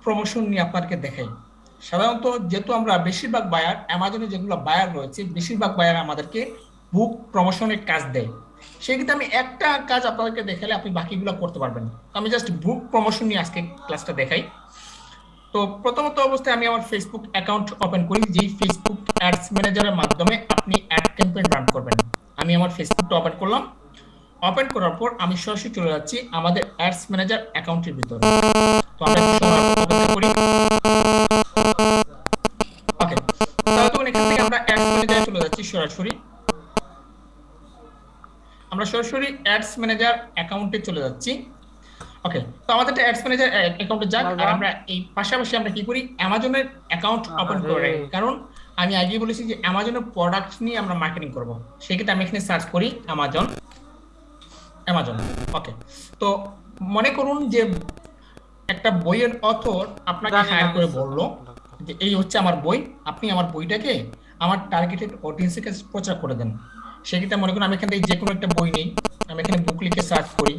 Promotion নিয়ে আপনাকে দেখাই। সাধারণত যেহেতু আমরা বেশিরভাগ বায়ার, অ্যামাজনে যেগুলো বায়ার রয়েছে বেশিরভাগ বায়ার আমাদেরকে বুক প্রমোশনের কাজ দেয়। সেক্ষেত্রে আমি একটা কাজ আপনাদেরকে দেখালে আপনি বাকিগুলো করতে পারবেন। তো আমি জাস্ট বুক প্রমোশন নিয়ে আজকে ক্লাসটা দেখাই। তো প্রথমত অবস্থায় আমি আমার ফেসবুক অ্যাকাউন্ট ওপেন করি, যেই ফেসবুক অ্যাডস ম্যানেজারের মাধ্যমে আপনি অ্যাড ক্যাম্পেইন রান করবেন। আমি আমার ফেসবুকটা ওপেন করলাম। ওপেন করার পর আমি সরাসরি চলে যাচ্ছি আমাদের অ্যাডস ম্যানেজার অ্যাকাউন্টের ভিতরে। তো আমরা একটু সময় অপেক্ষা করি। ওকে, তাহলে তখন এখান থেকে আমরা অ্যাডস ম্যানেজারে চলে যাচ্ছি সরাসরি। আমরা সরাসরি অ্যাডস ম্যানেজার অ্যাকাউন্টে চলে যাচ্ছি। ওকে, তো আমাদের অ্যাডস ম্যানেজার অ্যাকাউন্টে যাক, আর লাগা আমরা এই পাশাপাশি আমরা কি করি, অ্যামাজনের অ্যাকাউন্ট ওপেন আরে করে রাখি। কারণ আমি আগেই বলেছি যে অ্যামাজনের প্রোডাক্ট নিয়ে আমরা মার্কেটিং করব। সেক্ষেত্রে আমি এখানে সার্চ করি অ্যামাজন। অ্যামাজন। ওকে, তো মনে করুন যে একটা বইয়ের অথর আপনাকে জানি না হায়ার করে কিছু বলল যে এই হচ্ছে আমার বই, আপনি আমার বইটাকে আমার টার্গেটেড অডিয়েন্সের কাছে প্রচার করে দেন। সেক্ষেত্রে মনে করুন আমি এখান থেকে যে কোনো একটা বই নেই, আমি এখানে বুক লিখে সার্চ করি,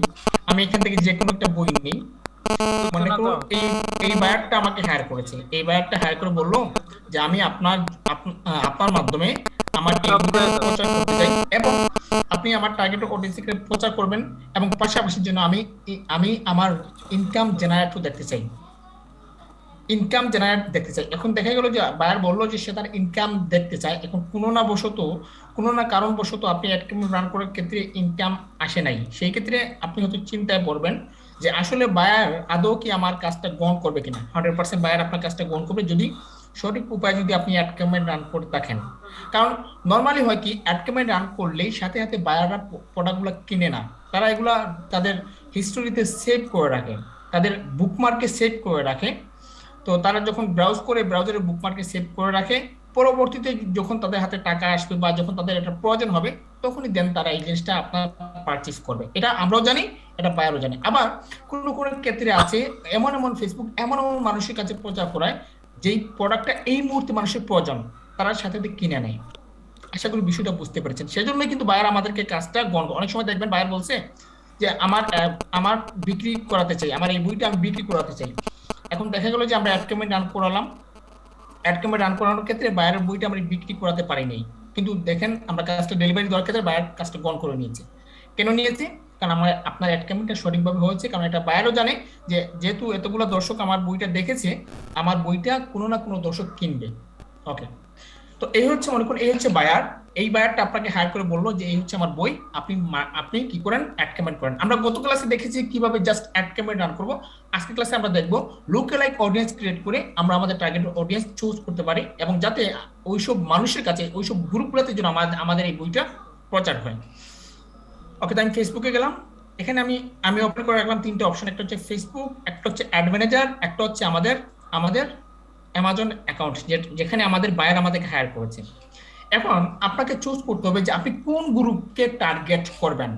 আমি এখান থেকে যে কোনো একটা বই নেই। কিছু মনে না তো। করুন এই এই বায়ারটা আমাকে হায়ার করেছে, এই বায়ারটা হায়ার করে বললো যে আমি আপনার মাধ্যমে আমার এই সব বইটা দিয়ে দাও। প্রচার করতে চাই, এবং আপনি আমার টার্গেট অডিয়েন্সকে প্রচার করবেন, এবং পাশাপাশি জন্য আমি আমি আমার ইনকাম জেনারেটও দেখতে চাই। ইনকাম জেনারেট দেখতে চাই। এখন দেখা গেল যে বায়ার বললো যে সে তার ইনকাম দেখতে চায়। এখন কোনো না কারণবশত আপনি অ্যাড ক্যাম্পেইন রান করার ক্ষেত্রে ইনকাম আসে নাই, সেই ক্ষেত্রে আপনি হয়তো চিন্তায় পড়বেন যে আসলে বায়ার আদৌ কি আমার কাজটা গ্রহণ করবে কিনা। 100% বায়ার আপনার কাজটা গ্রহণ করবে যদি সঠিক উপায় যদি আপনি অ্যাড ক্যাম্পেইন রান করে থাকেন। কারণ নর্মালি হয় কি, অ্যাড ক্যাম্পেইন রান করলেই সাথে সাথে বায়াররা প্রোডাক্টগুলো কিনে না, তারা এগুলা তাদের হিস্টোরিতে সেভ করে রাখে, তাদের বুকমার্কে সেভ করে রাখে। তো তারা যখন ব্রাউজ করে ব্রাউজারে বুকমার্কে সেভ করে রাখে, পরবর্তীতে যখন তাদের হাতে টাকা আসবে বা যখন তাদের একটা প্রয়োজন হবে, তখনই দেন তারা এই জিনিসটা আপনার পারচেজ করবে। এটা আমরাও জানি, এটা বায়ারও জানে। আবার কোনো কোনো ক্ষেত্রে আছে এমন এমন ফেসবুক এমন এমন মানুষের কাছে প্রচার করায় যেই প্রোডাক্টটা এই মুহূর্তে মানুষের প্রয়োজন, তারা সাথে সাথে কিনে নেয়। আশা করি বিষয়টা বুঝতে পেরেছেন। সেজন্যই কিন্তু বায়ার আমাদেরকে কাজটা গণ, অনেক সময় দেখবেন বায়ার বলছে যে আমার বিক্রি করাতে চাই, আমার এই বইটা আমি বিক্রি করাতে চাই। এখন দেখা গেল যে আমরা অ্যাড ক্যাম্পেইন রান করালাম, অ্যাড ক্যাম্পেইন রান করানোর ক্ষেত্রে বায়ারের বইটা আমরা বিক্রি করাতে পারি নাই, কিন্তু দেখেন আমরা কাজটা ডেলিভারি দেওয়ার ক্ষেত্রে বায়ার কাজটা গ্রহণ করে নিয়েছে। কেন নিয়েছে? কারণ আমার আপনার অ্যাড ক্যাম্পেইনটা সঠিকভাবে হয়েছে, কারণ এটা বায়ারও জানে যে যেহেতু এতগুলো দর্শক আমার বইটা দেখেছে, আমার বইটা কোনো না কোনো দর্শক কিনবে। ওকে, তো এই হচ্ছে মনে করুন এই হচ্ছে বায়ার। এই বায়ারটা আপনাকে হায়ার করে বললো যে এই হচ্ছে আমার বই, আপনি কি করেন, অ্যাড ক্যাম্পেইন করেন। আমরা গত ক্লাসে দেখেছি কিভাবে জাস্ট অ্যাড ক্যাম্পেইন রান করব। আজকে ক্লাসে আমরা দেখবো লুক-অ্যালাইক অডিয়েন্স ক্রিয়েট করে আমরা আমাদের টার্গেট অডিয়েন্স চুজ করতে পারি, এবং যাতে ওইসব মানুষের কাছে ওইসব গ্রুপগুলোতে যেন আমাদের এই বইটা প্রচার হয়। ওকে, তো আমি ফেসবুকে গেলাম। এখানে আমি আমি ওপেন করে রাখলাম তিনটে অপশন, একটা হচ্ছে ফেসবুক, একটা হচ্ছে অ্যাড ম্যানেজার, একটা হচ্ছে আমাদের আমাদের অ্যামাজন অ্যাকাউন্ট, যেখানে আমাদের বায়ার আমাদেরকে হায়ার করেছে। এখন আপনাকে চুজ করতে হবে যে আপনি কোন গ্রুপকে টার্গেট করবেন।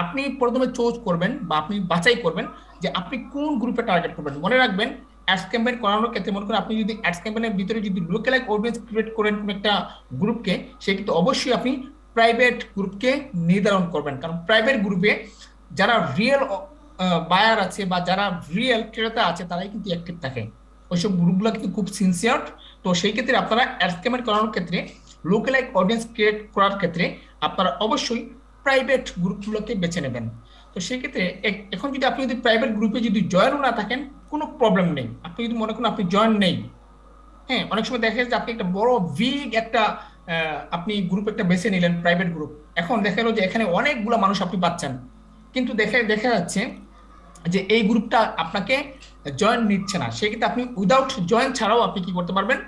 আপনি প্রথমে চুজ করবেন বা আপনি বাছাই করবেন যে আপনি কোন গ্রুপে টার্গেট করবেন। মনে রাখবেন অ্যাডস ক্যাম্পেইন করানোর ক্ষেত্রে মনে করেন আপনি যদি অ্যাডস ক্যাম্পেইনের ভিতরে যদি লোকালাইজ অডিয়েন্স ক্রিয়েট করেন কোন একটা গ্রুপকে, সেক্ষেত্রে অবশ্যই আপনি প্রাইভেট গ্রুপকে নির্ধারণ করবেন। কারণ প্রাইভেট গ্রুপে যারা রিয়েল বায়ার আছে বা যারা রিয়েল ক্রেতা আছে তারাই কিন্তু অ্যাক্টিভ থাকে। ওইসব গ্রুপগুলো কিন্তু খুব সিনসিয়ার। তো সেই ক্ষেত্রে আপনারা অ্যাডস ক্যাম্পেইন করানোর ক্ষেত্রে লোকালাইজ অডিয়েন্স ক্রিয়েট করার ক্ষেত্রে আপনারা অবশ্যই প্রাইভেট গ্রুপগুলোকে বেছে নেবেন। তো সেক্ষেত্রে এখন যদি আপনি যদি প্রাইভেট গ্রুপে যদি জয়েনও না থাকেন, কোনো প্রবলেম নেই। আপনি যদি মনে করেন আপনি জয়েন নেই, হ্যাঁ, অনেক সময় দেখা যায় যে আপনি একটা বড় ভিগ একটা আপনি গ্রুপ একটা বেছে নিলেন প্রাইভেট গ্রুপ, এখন দেখা গেল যে এখানে অনেকগুলো মানুষ আপনি পাচ্ছেন, কিন্তু দেখা যাচ্ছে যে এই গ্রুপটা আপনাকে জয়েন নিচ্ছে না। সেক্ষেত্রে আপনি উইদাউট জয়েন ছাড়াও আপনি কি করতে পারবেন,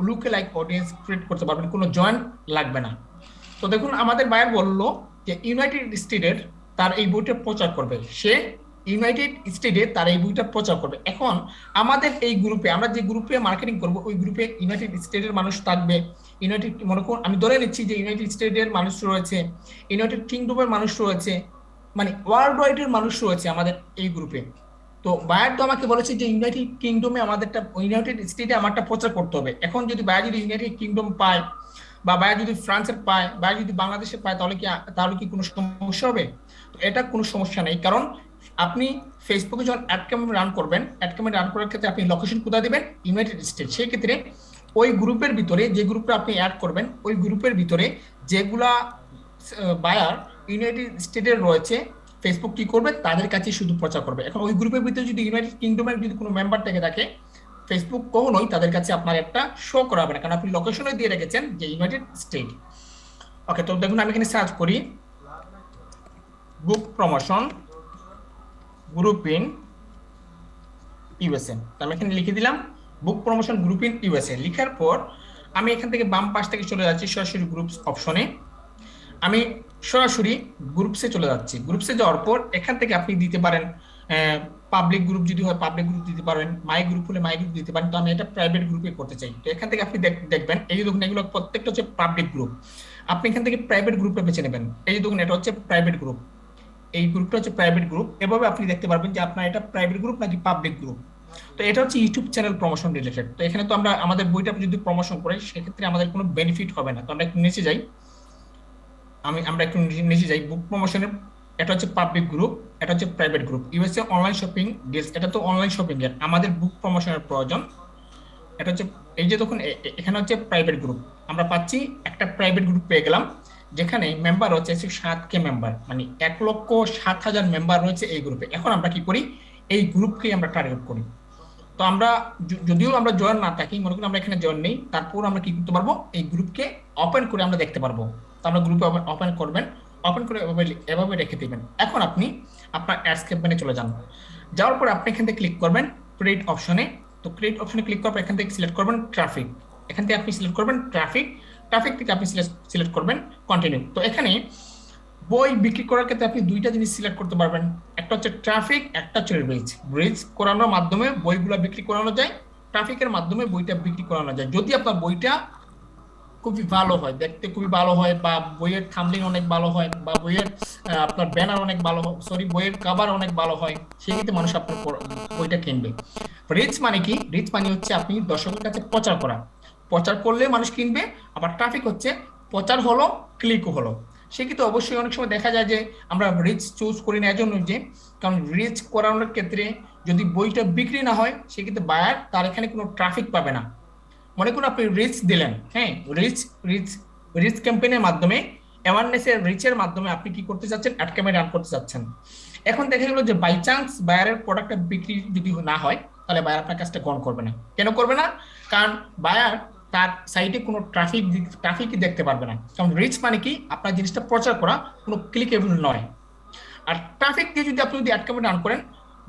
লুকে লাইক অডিয়েন্স ক্রিয়েট করতে পারবেন, কোনো জয়েন লাগবে না। তো দেখুন আমাদের বায়ার বলল যে ইউনাইটেড স্টেটের তার এই বইটা প্রচার করবে, সে ইউনাইটেড স্টেটে তার এই বইটা প্রচার করবে। এখন আমাদের এই গ্রুপে আমরা যে গ্রুপে মার্কেটিং করব ওই গ্রুপে ইউনাইটেড স্টেটের মানুষ থাকবে। ইউনাইটেড মনে করুন আমি ধরে নিচ্ছি যে ইউনাইটেড স্টেটের মানুষ রয়েছে, ইউনাইটেড কিংডমের মানুষ রয়েছে, মানে ওয়ার্ল্ড ওয়াইড এর মানুষ রয়েছে আমাদের এই গ্রুপে। তো বায়ার তো আমাকে বলেছে যে ইউনাইটেড কিংডমে আমাদেরটা ইউনাইটেড স্টেটে আমারটা প্রচার করতে হবে। এখন যদি বায়ার যদি ইউনাইটেড কিংডম পায় বা বায়ার যদি ফ্রান্সের পায়, বায়ার যদি বাংলাদেশে পায়, তাহলে কি কোনো সমস্যা হবে? তো এটা কোনো সমস্যা নেই, কারণ আপনি ফেসবুকে যখন অ্যাড ক্যাম্পেইন রান করবেন, অ্যাড ক্যাম্পেইন রান করার ক্ষেত্রে আপনি লোকেশন কোথায় দিবেন? United state. সেই ক্ষেত্রে ওই গ্রুপের ভিতরে, যে গ্রুপে আপনি অ্যাড করবেন, ওই গ্রুপের ভিতরে যেগুলা বায়ার ইউনাইটেড স্টেটের রয়েছে, ফেসবুক কি করবে? তাদের কাছে শুধু প্রচার করবে। এখন ওই গ্রুপের ভিতরে যদি ইউনাইটেড কিংডমের যদি কোনো মেম্বার থেকে থাকে, ফেসবুক কখনোই তাদের কাছে আপনার একটা শো করাবে না, কারণ আপনি লোকেশনে দিয়ে রেখেছেন যে ইউনাইটেড স্টেট। ওকে, তো দেখুন আমি এখানে সার্চ করি বুক প্রমোশন গ্রুপ ইন ইউএসএ। তো আমি এখানে লিখে দিলাম বুক প্রমোশন গ্রুপ ইন ইউএসএ। লিখার পর আমি এখান থেকে বাম পাশ থেকে চলে যাচ্ছি সরাসরি গ্রুপস অপশনে। আমি সরাসরি গ্রুপসে চলে যাচ্ছি। গ্রুপসে যাওয়ার পর এখান থেকে আপনি দিতে পারেন পাবলিক গ্রুপ, যদি হয় পাবলিক গ্রুপ দিতে পারেন, মাই গ্রুপ হলে মাই গ্রুপ দিতে পারেন। তো আমি এটা প্রাইভেট গ্রুপে করতে চাই। তো এখান থেকে আপনি দেখবেন এই যে দেখুন এগুলো প্রত্যেকটা হচ্ছে পাবলিক গ্রুপ। আপনি এখান থেকে প্রাইভেট গ্রুপটা বেছে নেবেন। এই যে দেখুন এটা হচ্ছে প্রাইভেট গ্রুপ, এই গ্রুপটা হচ্ছে প্রাইভেট গ্রুপ। এভাবে আপনি দেখতে পারবেন যে আপনার এটা প্রাইভেট গ্রুপ নাকি পাবলিক গ্রুপ। তো এটা হচ্ছে ইউটিউব চ্যানেল প্রমোশন রিলেটেড। তো এখানে তো আমরা আমাদের বইটা যদি প্রমোশন করি সেক্ষেত্রে আমাদের কোনো বেনিফিট হবে না। তো আমরা একটু নিচে যাই, আমরা একটু নিচে যাই। বুক প্রমোশনের এটা হচ্ছে পাবলিক গ্রুপ, এটা হচ্ছে private group. USA online shopping deals, এটা তো অনলাইন শপিং এর, আমাদের বুক প্রমোশনের প্রয়োজন। এটা হচ্ছে এই যে দেখুন এখানে হচ্ছে প্রাইভেট গ্রুপ, আমরা পাচ্ছি একটা প্রাইভেট গ্রুপ পেয়ে গেলাম, যেখানে মেম্বার হচ্ছে 7K মেম্বার, মানে 1,07,000 মেম্বার রয়েছে এই গ্রুপে। এখন আমরা কি করি? এই গ্রুপকেই আমরা টার্গেট করি। তো আমরা যদিও আমরা জয়েন না থাকি, মনে করি আমরা এখানে জয়েন নেই, তারপর আমরা কি করতে পারবো? এই গ্রুপকে ওপেন করে আমরা দেখতে পারবো। তো আমরা গ্রুপে ওপেন করবেন, ওপেন করে এভাবে রেখে দিবেন। এখন আপনি আপনার অ্যাডস ক্যাম্পেইনে চলে যান। যাওয়ার পর আপনি এখান থেকে ক্লিক করবেন ক্রিয়েট অপশনে। তো ক্রিয়েট অপশনে ক্লিক করার পর এখান থেকে সিলেক্ট করবেন ট্রাফিক। এখান থেকে আপনি সিলেক্ট করবেন ট্রাফিক। ট্রাফিক থেকে আপনি সিলেক্ট করবেন কন্টিনিউ। তো এখানে বই বিক্রি করার ক্ষেত্রে আপনি দুইটা জিনিস সিলেক্ট করতে পারবেন, একটা হচ্ছে ট্রাফিক, একটা হচ্ছে রিচ। রিচ করানোর মাধ্যমে বইগুলো বিক্রি করানো যায়, ট্রাফিকের মাধ্যমে বইটা বিক্রি করানো যায়। যদি আপনার বইটা খুবই ভালো হয়, দেখতে খুবই ভালো হয়, বা বইয়ের থাম্বনেইল অনেক ভালো হয়, বা বইয়ের আপনার ব্যানার অনেক ভালো হয়, সরি বইয়ের কভার অনেক ভালো হয়, সেক্ষেত্রে মানুষ আপনার বইটা কিনবে। রিচ মানে কি? রিচ মানে হচ্ছে আপনি দর্শকের কাছে প্রচার করা, প্রচার করলে মানুষ কিনবে। আবার ট্রাফিক হচ্ছে প্রচার হলো, ক্লিকও হলো। সেক্ষেত্রে অবশ্যই অনেক সময় দেখা যায় যে আমরা রিচ চুজ করি না, এজন্য যে কারণ রিচ করানোর ক্ষেত্রে যদি বইটা বিক্রি না হয় সেক্ষেত্রে বায়ার তার এখানে কোনো ট্রাফিক পাবে না। মনে করুন আপনি রিচ দিলেন, হ্যাঁ, রিচ রিচ রিচ ক্যাম্পেইনের মাধ্যমে, অ্যাওয়ারনেসের রিচের মাধ্যমে আপনি কি করতে চাচ্ছেন? অ্যাড ক্যাম্পেইন রান করতে চাচ্ছেন। এখন দেখা গেল যে বাই চান্স বায়ারের প্রোডাক্টটা বিক্রি যদি না হয়, তাহলে বায়ার আপনার কাজটা গ্রহণ করবে না। কেন করবে না? কারণ বায়ার তার সাইটে কোনো ট্রাফিকই দেখতে পারবে না। কারণ রিচ মানে কি? আপনার জিনিসটা প্রচার করা, কোনো ক্লিকেবল নয়। আর ট্রাফিক দিয়ে যদি আপনি অ্যাড ক্যাম্পেইন রান করেন,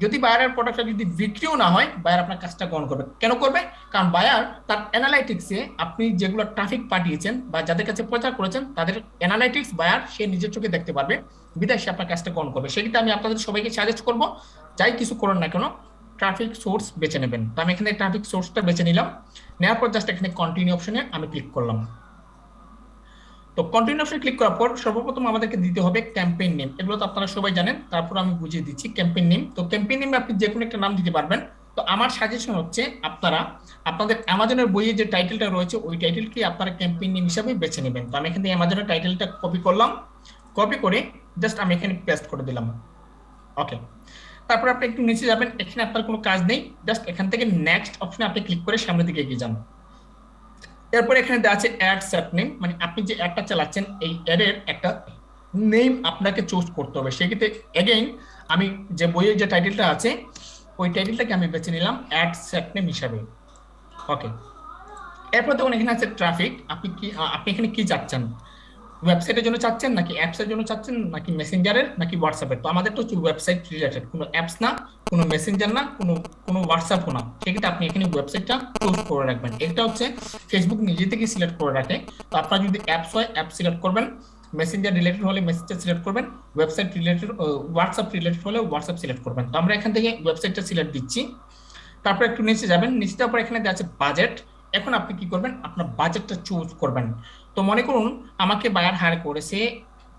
যদি বায়ারের প্রোডাক্টটা যদি বিক্রিও না হয়, বায়ার আপনার কাজটা গ্রহণ করবে। কেন করবে? কারণ বায়ার তার অ্যানালাইটিক্সে আপনি যেগুলো ট্রাফিক পাঠিয়েছেন বা যাদের কাছে প্রচার করেছেন, তাদের অ্যানালাইটিক্স বায়ার সে নিজের চোখে দেখতে পারবে, বিধায় সে আপনার কাজটা গ্রহণ করবে। সেক্ষেত্রে আমি আপনাদের সবাইকে সাজেস্ট করবো, যাই কিছু করুন না কেন, ট্রাফিক সোর্স বেছে নেবেন। তো আমি এখানে ট্রাফিক সোর্সটা বেছে নিলাম। নেওয়ার পর জাস্ট এখানে কন্টিনিউ অপশনে আমি ক্লিক করলাম। তো কন্টিনিউ অপশনে ক্লিক করার পর সর্বপ্রথম আমাদেরকে দিতে হবে ক্যাম্পেইন নেম। এগুলো তো আপনারা সবাই জানেন, তারপর আমি বুঝিয়ে দিচ্ছি ক্যাম্পেইন নেম। তো ক্যাম্পেইন নেমে আপনি যে কোনো একটা নাম দিতে পারবেন। তো আমার সাজেশন হচ্ছে আপনারা আপনাদের অ্যামাজনের বইয়ে যে টাইটেলটা রয়েছে ওই টাইটেলকে আপনারা ক্যাম্পেইন নেম হিসাবে বেছে নেবেন। তো আমি এখান থেকে অ্যামাজনের টাইটেলটা কপি করলাম, কপি করে জাস্ট আমি এখানে পেস্ট করে দিলাম। ওকে, তারপর আপনি একটু নিচে যাবেন, এখানে আপনার কোনো কাজ নেই, জাস্ট এখান থেকে নেক্সট অপশনে আপনি ক্লিক করে সামনের দিকে এগিয়ে যান। এরপর এখানে দেওয়া আছে অ্যাড সেট নেম, মানে আপনি যে অ্যাডটা চালাচ্ছেন এই অ্যাডের একটা নেম আপনাকে চুজ করতে হবে। সেক্ষেত্রে এগেইন আমি যে বইয়ের যে টাইটেলটা আছে ওই টাইটেলটাকে আমি বেছে নিলাম অ্যাড সেট নেম হিসাবে। ওকে, এরপর দেখুন এখানে আছে ট্রাফিক। আপনি এখানে কি চাচ্ছেন? ওয়েবসাইটের জন্য চাচ্ছেন, নাকি অ্যাপসের জন্য চাচ্ছেন, নাকি মেসেঞ্জারের, নাকি হোয়াটসঅ্যাপের? তো আমাদের তো হচ্ছে ওয়েবসাইট রিলেটেড, কোনো অ্যাপস না, কোনো মেসেঞ্জার না, কোনো হোয়াটসঅ্যাপও না। সেক্ষেত্রে আপনি এখানে ওয়েবসাইটটা চুজ করে রাখবেন। এটা হচ্ছে ফেসবুক নিজে থেকে সিলেক্ট করে রাখে। তো আপনার যদি অ্যাপস হয় অ্যাপ সিলেক্ট করবেন, মেসেঞ্জার রিলেটেড হলে মেসেঞ্জার সিলেক্ট করবেন, ওয়েবসাইট রিলেটেড হোয়াটসঅ্যাপ রিলেটেড হলে হোয়াটসঅ্যাপ সিলেক্ট করবেন। তো আমরা এখান থেকে ওয়েবসাইটটা সিলেক্ট দিচ্ছি। তারপর একটু নিচে যাবেন, নিচে যাওয়ার পর এখানে দেওয়া আছে বাজেট। এখন আপনি কি করবেন? আপনার বাজেটটা চুজ করবেন। তো মনে করুন আমাকে বায়ার হায়ার করেছে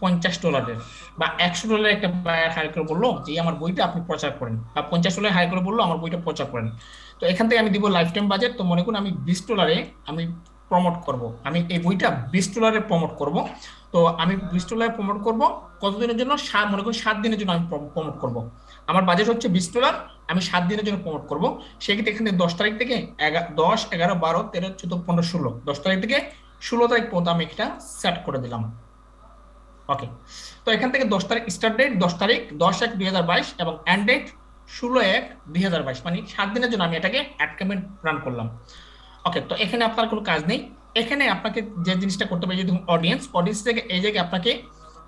$50 বা $100 একটা বায়ার হায়ার করে বললো যে আমার বইটা আপনি প্রচার করেন, বা $50 হায়ার করে বললো আমার বইটা প্রচার করেন। তো এখান থেকে আমি দিব লাইফ টাইম বাজেট। তো মনে করুন আমি $20 আমি প্রমোট করব, আমি এই বইটা $20 প্রমোট করব। তো আমি $20 প্রমোট করব কতদিনের জন্য? মনে করুন 7 দিনের জন্য আমি প্রমোট করব। আমার বাজেট হচ্ছে $20, আমি 7 দিনের জন্য প্রমোট করব। সেক্ষেত্রে এখানে 10 তারিখ থেকে 10, 11, 12, 13, 14, 15, 16, 10 তারিখ থেকে 16 তারিখ পর্যন্ত আমি এটা সেট করে দিলাম। ওকে, তো এখান থেকে 10 তারিখ স্টার্ট ডেট, 10 তারিখ 10/1/2022 এবং এন্ড ডেট 16/1/2022, মানে 7 দিনের জন্য আমি এটাকে অ্যাড ক্যাম্পেইন রান করলাম। ওকে, তো এখানে আপনার কোনো কাজ নেই। এখানে আপনাকে যে জিনিসটা করতে হবে, যদি অডিয়েন্স থেকে এই জায়গায় আপনাকে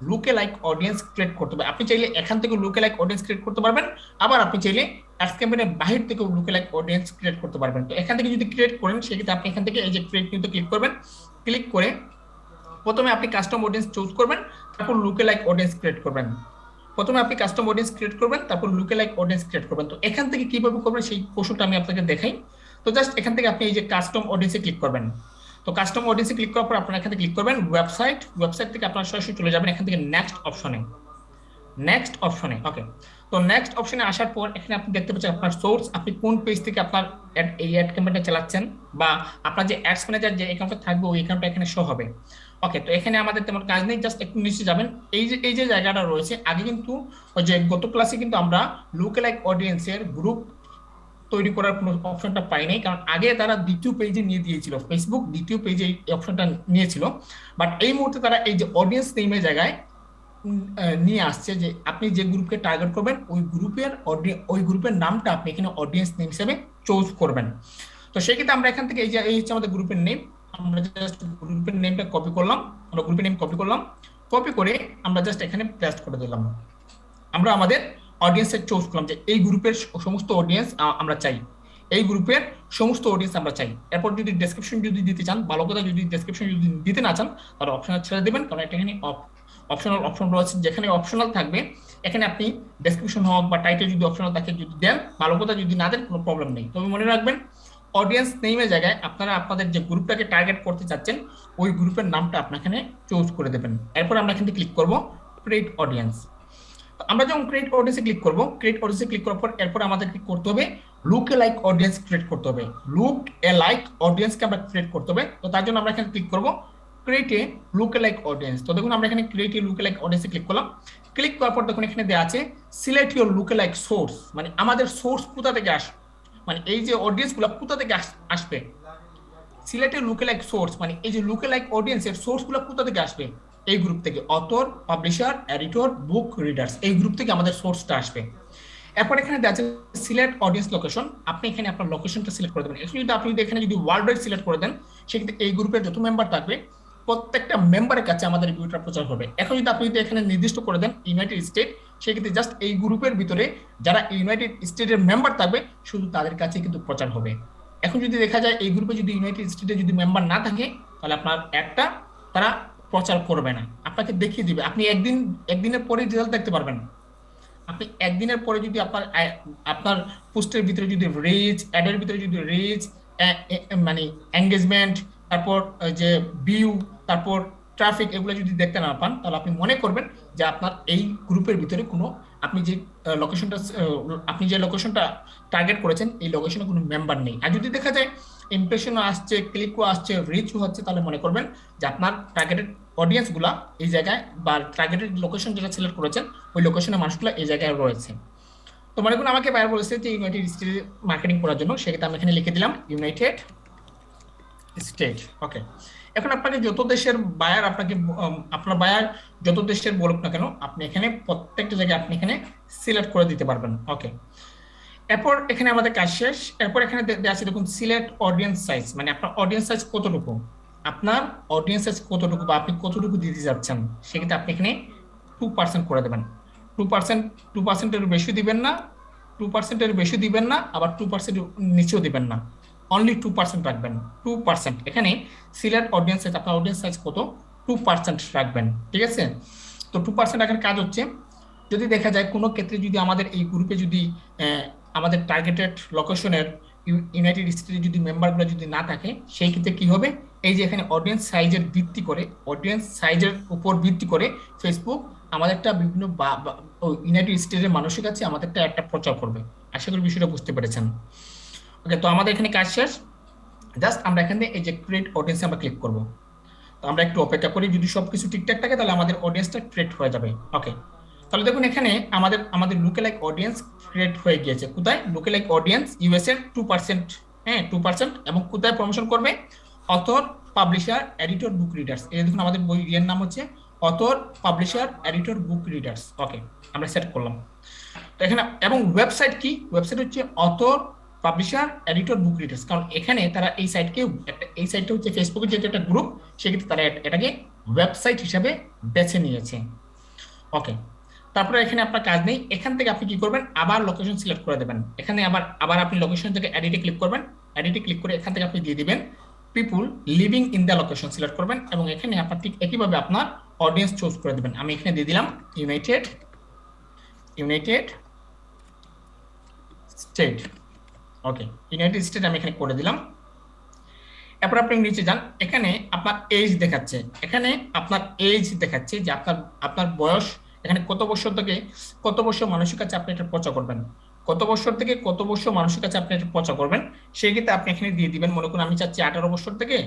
লুকে লাইক অডিয়েন্স ক্রিয়েট করতে হবে। আপনি চাইলে এখান থেকে লুকে লাইক অডিয়েন্স ক্রিয়েট করতে পারবেন, আবার আপনি চাইলে অ্যাডস ক্যাম্পেইনের বাহির থেকেও লুকে লাইক অডিয়েন্স ক্রিয়েট করতে পারবেন। তো এখান থেকে যদি ক্রিয়েট করেন, সেক্ষেত্রে আপনি এখান থেকে এই যে ক্রিয়েট নিউতে ক্লিক করবেন। ক্লিক করে প্রথমে আপনি কাস্টম অডিয়েন্স চুজ করবেন, তারপর লুকে লাইক অডিয়েন্স ক্রিয়েট করবেন। প্রথমে আপনি কাস্টম অডিয়েন্স ক্রিয়েট করবেন, তারপর লুকে লাইক অডিয়েন্স ক্রিয়েট করবেন। তো এখান থেকে কিভাবে করবেন সেই কৌশলটা আমি আপনাকে দেখাই। তো জাস্ট এখান থেকে আপনি এই যে কাস্টম অডিয়েন্সে ক্লিক করবেন। তো কাস্টম অডিয়েন্সে ক্লিক করার পর আপনারা এখান থেকে ক্লিক করবেন ওয়েবসাইট থেকে আপনারা সরাসরি চলে যাবেন এখান থেকে নেক্সট অপশনে। ওকে, তো নেক্সট অপশনে আসার পর এখানে আপনি দেখতে পাচ্ছেন আপনার সোর্স, আপনি কোন পেজ থেকে আপনার এই অ্যাড ক্যাম্পেইনটা চালাচ্ছেন, বা আপনার যে অ্যাডস ম্যানেজার যে অ্যাকাউন্টটা থাকবে ওই অ্যাকাউন্টটা এখানে শো হবে। ওকে, তো এখানে আমাদের তেমন কাজ নেই, জাস্ট একটু নিচে যাবেন। এই যে জায়গাটা রয়েছে, আগে কিন্তু ওই যে গত ক্লাসে কিন্তু আমরা লুক লাইক অডিয়েন্সের গ্রুপ তৈরি করার কোনো অপশনটা পাই নাই, কারণ আগে তারা দ্বিতীয় পেজে নিয়ে দিয়েছিল, ফেসবুক দ্বিতীয় পেজে এই অপশনটা নিয়েছিল। বাট এই মুহূর্তে তারা এই যে অডিয়েন্স নেমের জায়গায় নিয়ে আসছে যে আপনি যে গ্রুপকে টার্গেট করবেন ওই গ্রুপের নামটা আপনি এখানে অডিয়েন্স নেম হিসেবে চুজ করবেন। তো সেক্ষেত্রে আমরা এখান থেকে এই হচ্ছে আমাদের গ্রুপের নেম, আমরা জাস্ট গ্রুপের নেমটা কপি করলাম। কপি করে আমরা জাস্ট এখানে পেস্ট করে দিলাম। আমরা আমাদের অডিয়েন্সের চুজ করলাম যে এই গ্রুপের সমস্ত অডিয়েন্স আমরা চাই, আমরা চাই। এরপর যদি ডেসক্রিপশন যদি দিতে চান, ভালো কথা, যদি ডেসক্রিপশন যদি দিতে না চান তাহলে অপশনাল ছেড়ে দেবেন, কারণ এটা এখানে অপশন রয়েছে। যেখানে অপশনাল থাকবে এখানে আপনি ডেসক্রিপশন হোক বা টাইটেল যদি অপশনাল থাকে যদি দেন ভালো কথা, যদি না দেন কোনো প্রবলেম নেই। তবে মনে রাখবেন অডিয়েন্স নেমের জায়গায় আপনারা আপনাদের যে গ্রুপটাকে টার্গেট করতে চাচ্ছেন ওই গ্রুপের নামটা আপনার এখানে চুজ করে দেবেন। এরপর আমরা এখানে ক্লিক করব ক্রিয়েট অডিয়েন্স। আমরা যখন ক্রিয়েট অডিয়েন্সে ক্লিক করার পর এরপর আমাদের কি করতে হবে, লুক এ লাইক অডিয়েন্স ক্রিয়েট করতে হবে। লুক এ লাইক অডিয়েন্সকে আমরা ক্রিয়েট করতে হবে। তো তার জন্য আমরা এখানে ক্লিক করব create a lookalike audience. তো দেখুন আমরা এখানে create a lookalike অডিয়েন্সে ক্লিক করলাম। ক্লিক করার পর দেখুন এখানে দেওয়া আছে select your lookalike source, মানে আমাদের সোর্স কোথা থেকে আসবে, মানে এই যে অডিয়েন্সগুলো কোথা থেকে আসবে। সিলেক্ট এ লুক এ লাইক সোর্স, মানে এই যে লুক এ লাইক অডিয়েন্সের সোর্সগুলো কোথা থেকে আসবে, এই গ্রুপ থেকে। অথর, পাবলিশার, এডিটর, বুক রিডার্স, এই গ্রুপ থেকে আমাদের সোর্সটা আসবে। এরপর এখানে দেখা যাচ্ছে সিলেক্ট অডিয়েন্স লোকেশন, আপনি এখানে আপনার লোকেশনটা সিলেক্ট করে দেবেন। অ্যাকচুয়ালি আপনি এখানে যদি ওয়ার্ল্ড ওয়াইড সিলেক্ট করে দেন, সেক্ষেত্রে এই গ্রুপের যত মেম্বার থাকবে প্রত্যেকটা মেম্বারের কাছে আমাদের ভিডিওটা প্রচার হবে। এখন যদি এখানে নির্দিষ্ট করে দেন ইউনাইটেড স্টেট, সেক্ষেত্রে জাস্ট এই গ্রুপের ভিতরে যারা ইউনাইটেড স্টেটের মেম্বার থাকবে শুধু তাদের কাছে কিন্তু প্রচার হবে। এখন যদি দেখা যায় এই গ্রুপে যদি ইউনাইটেড স্টেটে যদি মেম্বার না থাকে, তাহলে আপনার একটা তারা প্রচার করবে না, আপনাকে দেখিয়ে দিবে। আপনি একদিনের পরে রেজাল্ট দেখতে পারবেন। আপনি একদিনের পরে যদি আপনার পোস্টের ভিতরে যদি রিচ, অ্যাডের ভিতরে যদি রিচ, মানে এঙ্গেজমেন্ট, তারপর যে ভিউ, তারপর ট্রাফিক, এগুলো যদি দেখতে না পান, তাহলে আপনি মনে করবেন যে আপনার এই গ্রুপের ভিতরে কোনো আপনি যে লোকেশনটা টার্গেট করেছেন এই লোকেশনে কোনো মেম্বার নেই। আর যদি দেখা যায় ইমপ্রেশনও আসছে, ক্লিকও আসছে, রিচও হচ্ছে, তাহলে মনে করবেন যে আপনার টার্গেটেড অডিয়েন্স গুলা এই জায়গায় বা টার্গেটেড লোকেশন যেটা সিলেক্ট করেছেন ওই লোকেশনের মানুষগুলো এই জায়গায় রয়েছে। তো মনে করুন আমাকে বায়ার বলেছে যে ইউনাইটেড স্টেট মার্কেটিং করার জন্য, সেক্ষেত্রে আমি এখানে লিখে দিলাম ইউনাইটেড স্টেট। ওকে, এখন আপনাকে যত দেশের বায়ার আপনার বায়ার যত দেশের বলুক না কেন, আপনি এখানে প্রত্যেকটা জায়গায় আপনি এখানে সিলেক্ট করে দিতে পারবেন। ওকে, এরপর এখানে আমাদের কাজ শেষ। এরপর এখানে আছে দেখুন সিলেক্ট অডিয়েন্স সাইজ, মানে আপনার অডিয়েন্স সাইজ কতটুকু, বা আপনি কতটুকু দিতে যাচ্ছেন, সেক্ষেত্রে আপনি এখানে 2% করে দেবেন। 2%-এর বেশি দিবেন না, 2%-এর বেশি দিবেন না, আবার 2% নিচেও দিবেন না, অনলি 2% রাখবেন। 2% এখানে সিলেক্ট অডিয়েন্স সাইজ, আপনার অডিয়েন্স সাইজ কত, 2% রাখবেন। ঠিক আছে, তো 2% রাখার কাজ হচ্ছে যদি দেখা যায় কোনো ক্ষেত্রে যদি আমাদের এই গ্রুপে যদি আমাদের টার্গেটেড লোকেশনের ইউনাইটেড স্টেটে যদি মেম্বারগুলো যদি না থাকে, সেই ক্ষেত্রে কি হবে, এই যে এখানে অডিয়েন্স সাইজের উপর ভিত্তি করে ফেসবুক আমাদেরটা বিভিন্ন ইউনাইটেড স্টেটের মানুষের কাছে আমাদেরটা একটা প্রচার করবে। আশা করি বিষয়টা বুঝতে পেরেছেন। ওকে, তো আমাদের এখানে কাজ শেষ। জাস্ট আমরা এখানে এই যে ক্রিয়েট অডিয়েন্সে আমরা ক্লিক করব। তো আমরা একটু অপেক্ষা করি, যদি সবকিছু ঠিকঠাক থাকে তাহলে আমাদের অডিয়েন্সটা ক্রিয়েট হয়ে যাবে। ওকে, তাহলে দেখুন এখানে আমাদের আমাদের লুকেলাইক অডিয়েন্স ক্রিয়েট হয়ে গিয়েছে। কোথায়? লুকেলাইক অডিয়েন্স ইউএসএ 2%, হ্যাঁ 2%। এবং কোথায় প্রমোশন করবে? অথর, পাবলিশার, এডিটর, বুক রিডার্স। এই দেখুন আমাদের বইয়ের নাম হচ্ছে অথর, পাবলিশার, এডিটর, বুক রিডার্স। ওকে, আমরা সেট করলাম। তো এখানে এবং ওয়েবসাইট কি? ওয়েবসাইট হচ্ছে অথর, পাবলিশার, এডিটর, বুক রিডার্স। কারণ এখানে তারা এই সাইটকে একটা, এই সাইটটা হচ্ছে ফেসবুকের যেহেতু একটা গ্রুপ, সেক্ষেত্রে তারা এটাকে ওয়েবসাইট হিসাবে বেছে নিয়েছে। ওকে, তারপরে এখানে আপনার কাজ নেই। এখান থেকে আপনি কি করবেন? আবার লোকেশন সিলেক্ট করে দেবেন। এখানে আবার আবার আপনি লোকেশন থেকে এডিটে ক্লিক করবেন। এডিটে ক্লিক করে এখান থেকে আপনি দিয়ে দিবেন পিপুল living in the location select করবেন, এবং এখানে আপনার ঠিক একইভাবে আপনার অডিয়েন্স চুজ করে দেবেন। আমি এখানে দিয়ে দিলাম ইউনাইটেড ইউনাইটেড স্টেট। ওকে, ইউনাইটেড স্টেট আমি এখানে করে দিলাম। এরপর আপনি নিচে যান, এখানে আপনার এজ দেখাচ্ছে, এখানে আপনার এজ দেখাচ্ছে যে আপনার আপনার বয়স এখানে কত বছর থেকে কত বছর মানুষের কাছে আপনি এটা প্রচার করবেন, কত বছর থেকে কত বছর মানুষের কাছে আপনি এটা প্রচার করবেন। সেই ক্ষেত্রে আপনি এখানে দিয়ে দিবেন, মনে করুন আমি চাচ্ছি 18 বছর থেকে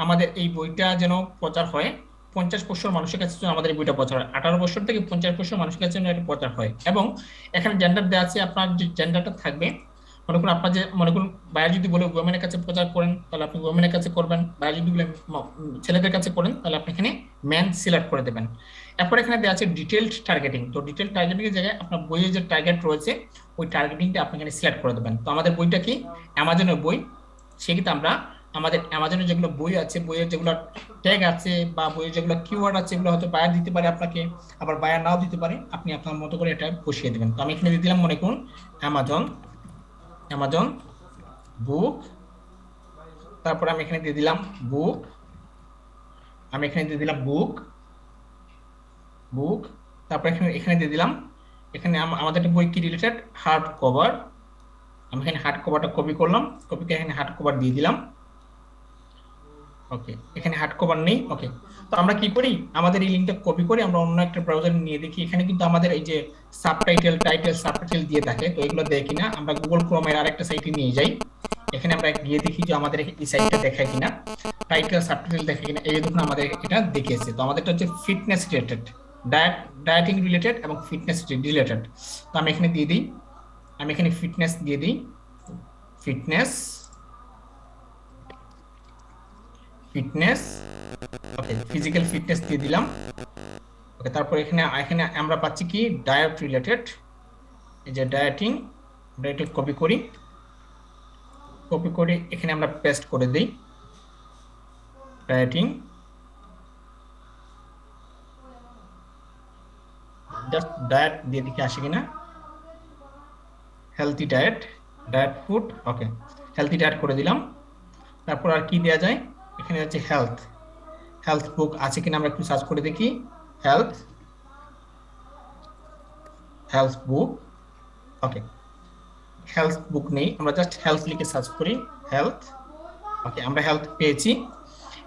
আমাদের এই বইটা যেন প্রচার হয় 50 বছর মানুষের কাছে যেন আমাদের এই বইটা প্রচার হয়, 18 বছর থেকে 50 বছর মানুষের কাছে যেন এটা প্রচার হয়। এবং এখানে জেন্ডার দেওয়া আছে, আপনার যে জেন্ডারটা থাকবে, মনে করুন আপনার যে মনে করুন বাইরে যদি বলে ওমেনের কাছে প্রচার করেন তাহলে আপনি ওমেনের কাছে করবেন, বাইরে যদি বলে ছেলেদের কাছে করেন তাহলে আপনি এখানে ম্যান সিলেক্ট করে দেবেন। এরপর এখানে দেওয়া আছে ডিটেইলড টার্গেটিং। তো ডিটেইলড টার্গেটিং এর জায়গায় আপনার বইয়ের যে টার্গেট রয়েছে ওই টার্গেটিংটা আপনি এখানে সিলেক্ট করে দেবেন। তো আমাদের বইটা কি? অ্যামাজনের বই। সেক্ষেত্রে আমরা আমাদের অ্যামাজনের যেগুলো বই আছে, বইয়ের যেগুলো ট্যাগ আছে বা বইয়ের যেগুলো কিওয়ার্ড আছে, এগুলো হয়তো বায়ার দিতে পারে আপনাকে, আবার বায়ার নাও দিতে পারে, আপনি আপনার মতো করে এটা বসিয়ে দেবেন। তো আমি এখানে দিয়ে দিলাম মনে করুন অ্যামাজন অ্যামাজন বুক। তারপর আমি এখানে দিয়ে দিলাম বুক, আমি এখানে দিয়ে দিলাম বুক বুক তারপর এখানে এখানে দিয়ে দিলাম, এখানে আমাদের একটা বই কি রিলেটেড? Hard cover. আমি এখানে হার্ড কভারটা কপি করলাম, কপিকে এখানে হার্ড কভার দিয়ে দিলাম। ওকে, এখানে হার্ড কভার নেই। ওকে, তো আমরা কি করি? আমাদের এই লিঙ্কটা কপি করে আমরা অন্য একটা ব্রাউজারে নিয়ে দেখি। এখানে কিন্তু আমাদের এই যে সাবটাইটেল, টাইটেল, সাবটাইটেল দিয়ে থাকে, তো এগুলো দেখি না, আমরা গুগল ক্রোমের আরেকটা সাইটে নিয়ে যাই। এখানে আমরা গিয়ে দেখি যে আমাদের এই সাইটটা দেখায় কিনা, টাইটেল সাবটাইটেল দেখে কিনা। এই দেখুন আমাদের এটা দেখিয়েছে। তো আমাদেরটা হচ্ছে ফিটনেস রিলেটেড, ডায়েটিং রিলেটেড এবং ফিটনেস রিলেটেড। তো আমি এখানে দিয়ে দিই, আমি এখানে ফিটনেস দিয়ে দিই, ফিটনেস ফিটনেস ওকে, ফিজিক্যাল ফিটনেস দিয়ে দিলাম। ওকে, তারপর এখানে এখানে আমরা পাচ্ছি কি ডায়েট রিলেটেড, এই যে ডায়েটিং, আমরা এটা কপি করি, কপি করে এখানে আমরা পেস্ট করে দিই ডায়েটিং, জাস্ট ডায়েট দিয়ে দেখি আসে কিনা, হেলথি ডায়েট, ডায়েট ফুড। ওকে, হেলথি ডায়েট করে দিলাম। তারপর আর কি দেওয়া যায়? এখানে হচ্ছে হেলথ, হেলথ বুক আছে কিনা আমরা একটু সার্চ করে দেখি। হেলথ হেলথ বুক। ওকে, হেলথ বুক নেই, আমরা জাস্ট হেলথ লিখে সার্চ করি, হেলথ। ওকে, আমরা হেলথ পেয়েছি।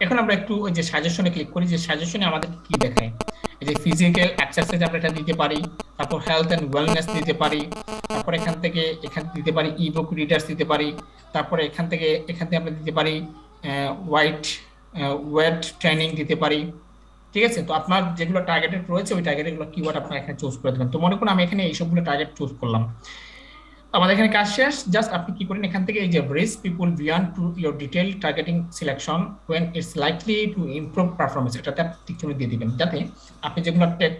এখন আমরা একটু ওই যে সাজেশনে ক্লিক করি, যে সাজেশনে আমাদের কি দেখায়। এই যে ফিজিক্যাল এক্সারসাইজ আমরা এটা দিতে পারি, তারপর হেলথ এন্ড ওয়েলনেস দিতে পারি, তারপর এখান থেকে দিতে পারি ই বুক রিডার্স দিতে পারি, তারপরে এখান থেকে আমরা দিতে পারি ওয়াইট ওয়েট ট্রেনিং দিতে পারি। ঠিক আছে, তো আপনার যেগুলো টার্গেটেড রয়েছে ওই টার্গেটেড কিওয়ার্ড আপনার এখানে চুজ করে দেবেন। তো মনে করুন আমি এখানে এইসবগুলো টার্গেট চুজ করলাম, আমাদের এখানে কাজ শেষ। জাস্ট আপনি কি করেন, এখান থেকে এই যে bridge people beyond to your detail targeting selection when it's likely to improve performance, এটাতে আপনি টিকচিহ্ন দিয়ে দিবেন, যাতে আপনি যেগুলো ট্যাগ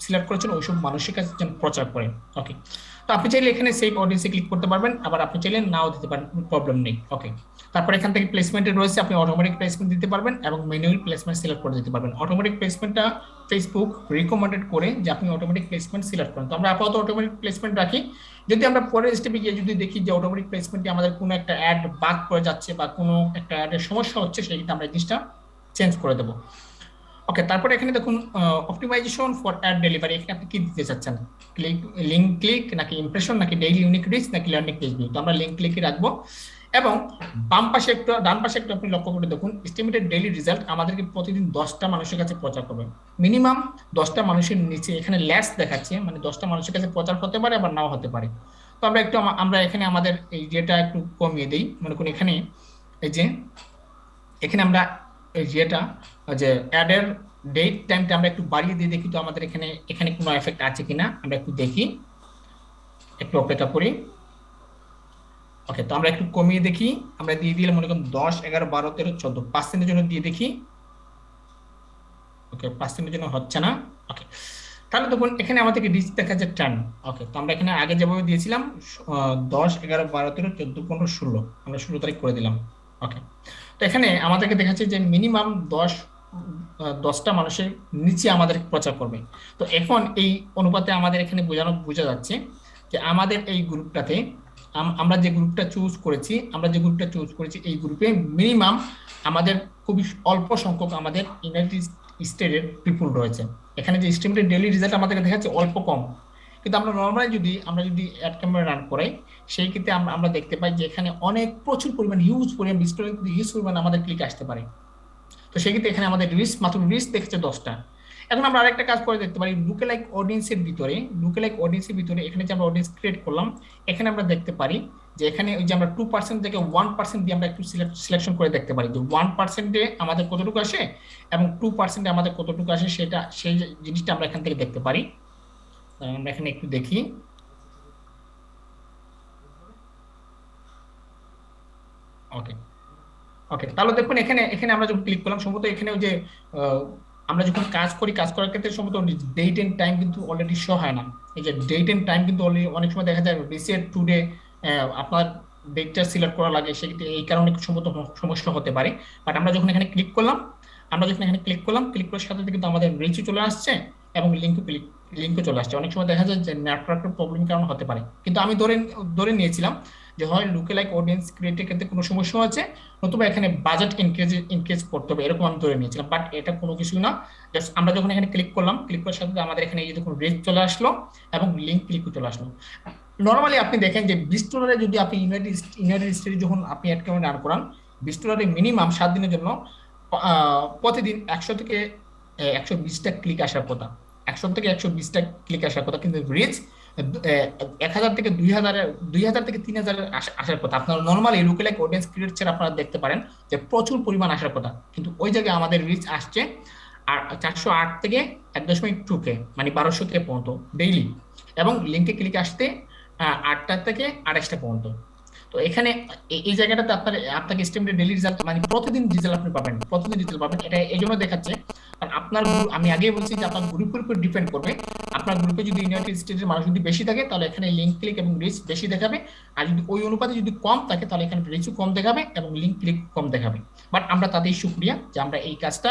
সিলেক্ট করেছেন ওইসব মানুষের কাছে যেন প্রচার করেন। ওকে, তো আপনি চাইলে এখানে সেভ অডিয়েন্সে ক্লিক করতে পারবেন, আবার আপনি চাইলে নাও দিতে পারেন, কোনো প্রবলেম নেই। ওকে, তারপর এখান থেকে প্লেসমেন্টে রয়েছে, আপনি অটোমেটিক প্লেসমেন্ট দিতে পারবেন এবং ম্যানুয়াল প্লেসমেন্ট সিলেক্ট করে দিতে পারবেন। অটোমেটিক প্লেসমেন্টটা ফেসবুক রিকমেন্ডেড করে যে আপনি অটোমেটিক প্লেসমেন্ট সিলেক্ট করেন। তো আমরা আপাতত অটোমেটিক প্লেসমেন্ট রাখি। যদি আমরা পরের স্টেপে গিয়ে যদি দেখি যে অটোমেটিক প্লেসমেন্টে আমাদের কোনো একটা অ্যাড বাদ পড়ে যাচ্ছে বা কোনো একটা অ্যাডের সমস্যা হচ্ছে, সেক্ষেত্রে আমরা এই জিনিসটা চেঞ্জ করে দেবো। ওকে, তারপরে এখানে দেখুন অপটিমাইজেশন ফর অ্যাড ডেলিভারি, এখানে আপনি কি দিতে চাচ্ছেন? লিঙ্ক ক্লিক নাকি ইমপ্রেশন নাকি ডেইলি ইউনিক রিচ নাকি লার্নিং পেজ ভিউ? তো আমরা লিঙ্ক ক্লিকই রাখবো। এবং বাম পাশে একটু ডান পাশে একটু আপনি লক্ষ্য করে দেখুন, এস্টিমেটেড ডেইলি রেজাল্ট আমাদেরকে প্রতিদিন 10টা মানুষের কাছে প্রচার করবে, মিনিমাম 10টা মানুষের নিচে এখানে লেস দেখাচ্ছে, মানে 10টা মানুষের কাছে প্রচার হতে পারে আবার নাও হতে পারে। তো আমরা একটু আমরা এখানে আমাদের এই যেটা একটু কমিয়ে দিই, মনে করুন এখানে এই যে এখানে আমরা এই যেটা যে অ্যাডের ডেট টাইমটা আমরা একটু বাড়িয়ে দিয়ে দেখি তো আমাদের এখানে এখানে কোনো এফেক্ট আছে কিনা আমরা একটু দেখি, একটু অপেক্ষা করি। ওকে, তো আমরা একটু কমিয়ে দেখি, আমরা দিয়ে দিলাম মনে করুন 10, 11, 12, 13, 14 5 দিনের জন্য দিয়ে দেখি। ওকে, 5 দিনের জন্য হচ্ছে না। ওকে, তাহলে দেখুন এখানে আমাদেরকে রিচ দেখা যাচ্ছে 10। ওকে, তো আমরা এখানে আগে যেভাবে দিয়েছিলাম 10, 11, 12, 13, 14, 15, 16, আমরা 16 তারিখ করে দিলাম। ওকে, তো এখানে আমাদেরকে দেখাচ্ছে যে মিনিমাম 10টা মানুষের নিচে আমাদের প্রচার করবে। তো এখন এই অনুপাতে আমাদের এখানে বোঝা যাচ্ছে যে আমাদের এই গ্রুপটাতে আমরা যে গ্রুপটা চুজ করেছি এই গ্রুপে মিনিমাম আমাদের খুবই অল্প সংখ্যক আমাদের ইউনাইটেড স্টেটের পিপুল রয়েছে। এখানে যে স্টিমেটেড ডেইলি রেজাল্ট আমাদেরকে দেখাচ্ছে অল্প কম, কিন্তু আমরা নর্মালি আমরা যদি অ্যাড ক্যাম্পেইন রান করাই সেই ক্ষেত্রে আমরা দেখতে পাই যে এখানে অনেক প্রচুর পরিমাণ হিউজ পরিমাণ হিউজ পরিমাণ আমাদের ক্লিক আসতে পারে। তো সেক্ষেত্রে এখানে আমাদের মাত্র রিস্ক দেখছে 10টা। এখন আমরা আরেকটা কাজ করে দেখতে পারি লুকেলাইক অডিয়েন্সের ভিতরে এখানে যে আমরা অডিয়েন্স ক্রিয়েট করলাম এখানে আমরা দেখতে পারি যে এখানে ওই যে আমরা 2% থেকে 1% দিয়ে আমরা একটু সিলেকশন করে দেখতে পারি যে 1%-এ আমাদের কতটুকু আসে এবং 2%-এ আমাদের কতটুকু আসে সেই জিনিসটা আমরা এখান থেকে দেখতে পারি। আমরা এখানে একটু দেখি। ওকে, ওকে, তাহলে দেখুন এখানে এখানে আমরা যখন ক্লিক করলাম সম্ভবত এখানে ওই যে আমরা যখন কাজ করার ক্ষেত্রে সম্ভবত ডেট এন্ড টাইম কিন্তু অলরেডি শো হয় না। এই যে ডেট এন্ড টাইম কিন্তু অলরেডি অনেক সময় দেখা যায় রিসেট টুডে আপনার ডেটটা সিলেক্ট করা লাগে, সেক্ষেত্রে এই কারণে সম্ভবত সমস্যা হতে পারে। বাট আমরা যখন এখানে ক্লিক করলাম ক্লিক করার সাথে সাথে কিন্তু আমাদের রিচও চলে আসছে এবং লিঙ্কও চলে আসছে। অনেক সময় দেখা যায় যে নেটওয়ার্কের প্রবলেম কারণ হতে পারে, কিন্তু আমি ধরে নিয়েছিলাম যে হয় লুকেলাইক অডিয়েন্স ক্রিয়েটের ক্ষেত্রে কোনো সমস্যা আছে, নতুবা এখানে বাজেট ইনক্রিজ করতে হবে, এরকম আমি ধরে নিয়েছিলাম। বাট এটা কোনো কিছু না। জাস্ট আমরা যখন এখানে ক্লিক করার সাথে আমাদের এখানে এই যে দেখুন রিচ চলে আসলো এবং লিঙ্ক ক্লিকও চলে আসলো। নর্মালি আপনি দেখেন যে $20 যদি আপনি ইউনাইটেড স্টেটে যখন আপনি অ্যাকাউন্ট রান করান, $20 মিনিমাম 7 দিনের জন্য প্রতিদিন 100 থেকে 120টা ক্লিক আসার কথা, 100 থেকে 120টা ক্লিক আসার কথা, কিন্তু রিচ 1000 থেকে 2000 থেকে 3000 আসার কথা। আপনার নর্মালি লুকেলাইক অডিয়েন্স ক্রিয়েট ছাড়া আপনারা দেখতে পারেন যে প্রচুর পরিমাণ আসার কথা, কিন্তু ওই জায়গায় আমাদের রিচ আসছে আর 408 থেকে 1.2K মানে 1200K পর্যন্ত ডেইলি, এবং লিঙ্কে ক্লিক আসতে 8টা থেকে 28টা পর্যন্ত। তো এখানে এই জায়গাটাতে আপনাকে স্টেমের ডেইলি রেজাল্ট মানে প্রতিদিন রেজাল্ট পাবেন। এটা এই জন্য দেখাচ্ছে কারণ আমি আগেই বলছি যে আপনার গ্রুপের উপর ডিপেন্ড করবে। আপনার গ্রুপে যদি ইউনাইটেড স্টেটের মানুষ যদি বেশি থাকে তাহলে এখানে লিঙ্ক ক্লিক এবং রিচ বেশি দেখাবে, আর যদি ওই অনুপাতে যদি কম থাকে তাহলে এখানে রিচও কম দেখাবে এবং লিঙ্ক ক্লিক কম দেখাবে। বাট আমরা তাদের শুকরিয়া যে আমরা এই কাজটা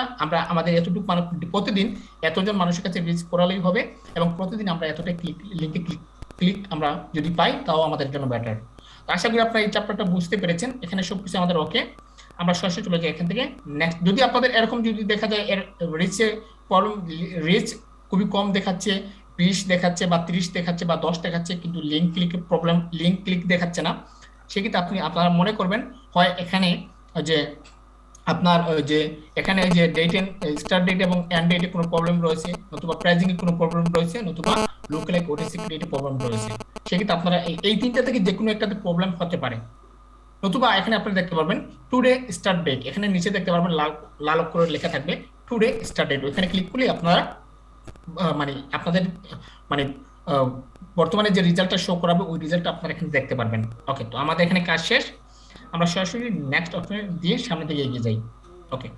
আমাদের এতটুকু মানুষ প্রতিদিন এতজন মানুষের কাছে রিচ করালেই হবে, এবং প্রতিদিন আমরা এতটা লিঙ্কে ক্লিক আমরা যদি পাই তাও আমাদের জন্য বেটার। আশা করি আপনারা এই চ্যাপ্টারটা বুঝতে পেরেছেন। এখানে সবকিছু আমাদের ওকে। আমরা সরাসরি চলে যাই এখান থেকে নেক্সট। যদি আপনাদের এরকম যদি দেখা যায় এর রিচে প্রবলেম, রিচ খুবই কম দেখাচ্ছে, 20 দেখাচ্ছে বা 30 দেখাচ্ছে বা 10 দেখাচ্ছে, কিন্তু লিঙ্ক ক্লিক দেখাচ্ছে না, সেক্ষেত্রে আপনারা মনে করবেন হয় এখানে যে আপনার যে এখানে যে ডেট এন্ড স্টার্ট ডেট এবং এন্ড ডেটে কোনো প্রবলেম রয়েছে, নতুবা প্রাইজিং এর কোনো প্রবলেম রয়েছে, নতুবা লুকেলাইক ওটিসি ক্রিয়েটে প্রবলেম রয়েছে। সেক্ষেত্রে আপনারা এই তিনটা থেকে যে কোনো একটাতে প্রবলেম হতে পারে। নতুবা এখানে আপনারা দেখতে পারবেন টুডে স্টার্ট ডেট, এখানে নিচে দেখতে পারবেন লাল অক্ষরে লেখা থাকবে টুডে স্টার্ট ডেট। ওখানে ক্লিক করলে আপনারা মানে আপনাদের মানে বর্তমানে যে রেজাল্টটা শো করাবে ওই রেজাল্টটা আপনারা এখানে দেখতে পারবেন। ওকে, তো আমাদের এখানে কাজ শেষ। আমরা সরাসরি নেক্সট অপশনে দিয়ে সামনের দিকে এগিয়ে যাই। ওকে,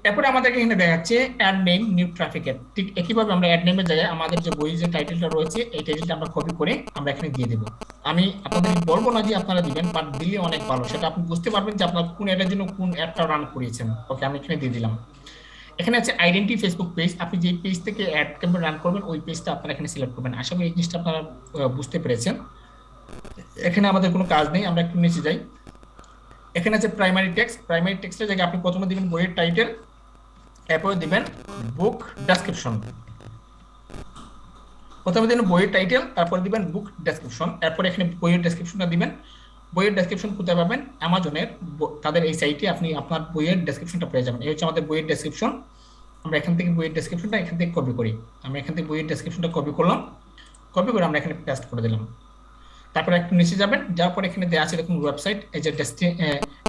এরপরে আমাদেরকে এখানে দেখাচ্ছে অ্যাড নেম নিউ ট্রাফিকের। ঠিক একইভাবে আমরা অ্যাড নেমের জায়গায় আমাদের যে বইয়ের যে টাইটেলটা রয়েছে এই টাইটেলটা আমরা কপি করে আমরা এখানে দিয়ে দেবো। আমি আপনাদের বলবো না যে আপনারা দিবেন, বাট দিলে অনেক ভালো, সেটা আপনি বুঝতে পারবেন যে আপনার কোন অ্যাডের জন্য কোন অ্যাডটা রান করিয়েছেন। ওকে, আমি এখানে দিয়ে দিলাম। এখানে আছে আইডেন্টি ফেসবুক পেজ, আপনি যে পেজ থেকে অ্যাড ক্যাম্পেইন রান করবেন ওই পেজটা আপনারা এখানে সিলেক্ট করবেন। আশা করি এই জিনিসটা আপনারা বুঝতে পেরেছেন। এখানে আমাদের কোনো কাজ নেই, আমরা একটু নিচে যাই। এখানে আছে প্রাইমারি টেক্সটের জায়গায় আপনি প্রথমে দিবেন বইয়ের টাইটেল, এরপরে দিবেন বুক ডেসক্রিপশন। প্রথমে দিবেন বইয়ের টাইটেল, তারপরে দিবেন বুক ডেসক্রিপশন, এরপরে এখানে বইয়ের ডেসক্রিপশনটা দিবেন। বইয়ের ডেসক্রিপশন কোথায় পাবেন? অ্যামাজনের তাদের এই সাইটে আপনি আপনার বইয়ের ডেসক্রিপশনটা পেয়ে যাবেন। এই হচ্ছে আমাদের বইয়ের ডেসক্রিপশন। আমরা এখান থেকে বইয়ের ডেসক্রিপশনটা এখান থেকে কপি করি। আমরা এখান থেকে বইয়ের ডেসক্রিপশনটা কপি করলাম, কপি করে আমরা এখানে পেস্ট করে দিলাম। তারপরে একটু নিচে যাবেন, যাওয়ার পর এখানে দেওয়া আছে দেখুন ওয়েবসাইট, এই যে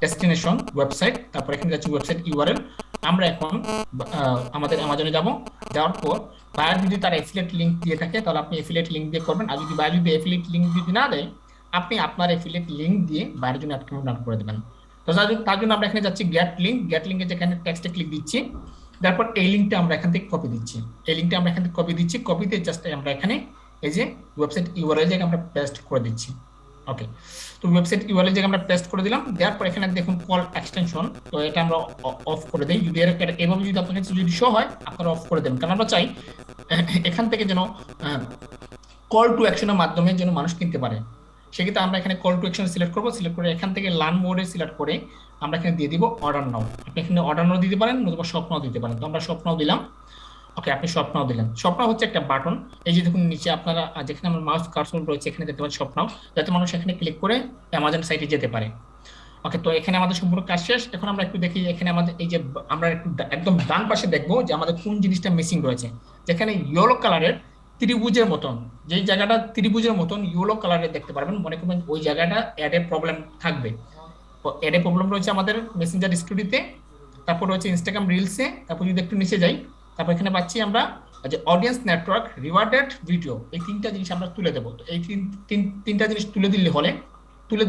ডেস্টিনেশন ওয়েবসাইট, তারপর এখানে যাচ্ছে ওয়েবসাইট ইউআরএল। আমরা এখন আমাদের অ্যামাজনে যাব, যাওয়ার পর বায়ার যদি তার এফিলিয়েট লিংক দিয়ে থাকে তাহলে আপনি এফিলিয়েট লিংক দিয়ে করবেন, আর যদি বায়ার যদি এফিলিয়েট লিংক যদি না দেয় আপনি আপনার এফিলিয়েট লিংক দিয়ে বায়ারের জন্য অ্যাড রান করে দেবেন। তো তার জন্য আমরা এখানে যাচ্ছি গেট লিংকে, যেখানে টেক্সটে ক্লিক দিচ্ছি, তারপর এই লিংকটা আমরা এখান থেকে কপি দিচ্ছি, এই লিংকটা আমরা এখান থেকে কপি দিচ্ছি, কপিতে জাস্ট আমরা এখানে এই যে ওয়েবসাইট ইউআরএল জায়গায় আমরা পেস্ট করে দিচ্ছি। ওকে, তো ওয়েবসাইট ইউআরএল জায়গায় আমরা পেস্ট করে দিলাম, দেওয়ার পর এখানে দেখুন কল এক্সটেনশন, তো এটা আমরা অফ করে দেই। যদি এভাবে যদি আপনার কাছে যদি শো হয় আপনারা অফ করে দেবেন, কারণ আমরা চাই এখান থেকে যেন কল টু অ্যাকশনের মাধ্যমে যেন মানুষ কিনতে পারে। সেক্ষেত্রে আমরা এখানে কল টু অ্যাকশন সিলেক্ট করবো, সিলেক্ট করে এখান থেকে লার্ন মোডে সিলেক্ট করে আমরা এখানে দিয়ে দিব অর্ডার নাও। আপনি এখানে অর্ডার নাও দিতে পারেন, নতুবা শপ নাও দিতে পারেন। তো আমরা শপ নাও দিলাম। ওকে, আপনি শপ নাও দিলেন। শপ নাও হচ্ছে একটা বাটন, এই যে দেখুন নিচে আপনারা যেখানে আমার মাউস কার্সর রয়েছে এখানে দেখতে পাচ্ছেন শপ নাও, যাতে মানুষ এখানে ক্লিক করে অ্যামাজন সাইটে যেতে পারে। ওকে, তো এখানে আমাদের সম্পূর্ণ কাজ শেষ। এখন আমরা একটু দেখি এখানে আমাদের এই যে আমরা একটু একদম ডান পাশে দেখবো যে আমাদের কোন জিনিসটা মিসিং রয়েছে, যেখানে ইয়েলো কালারের ত্রিভুজের মতন, যেই জায়গাটা ত্রিভুজের মতন ইয়েলো কালারের দেখতে পারবেন, মনে করবেন ওই জায়গাটা অ্যাডে প্রবলেম থাকবে। অ্যাডে প্রবলেম রয়েছে আমাদের মেসেঞ্জার স্টোরিতে, তারপর রয়েছে ইনস্টাগ্রাম রিলসে, তারপর যদি একটু নিচে যাই তারপর এখানে পাচ্ছি আমরা যে অডিয়েন্স নেটওয়ার্ক, রিওয়ার্ডেড ভিডিও, এই তিনটা জিনিস আমরা তুলে দেবো। তো এই তিনটা জিনিস তুলে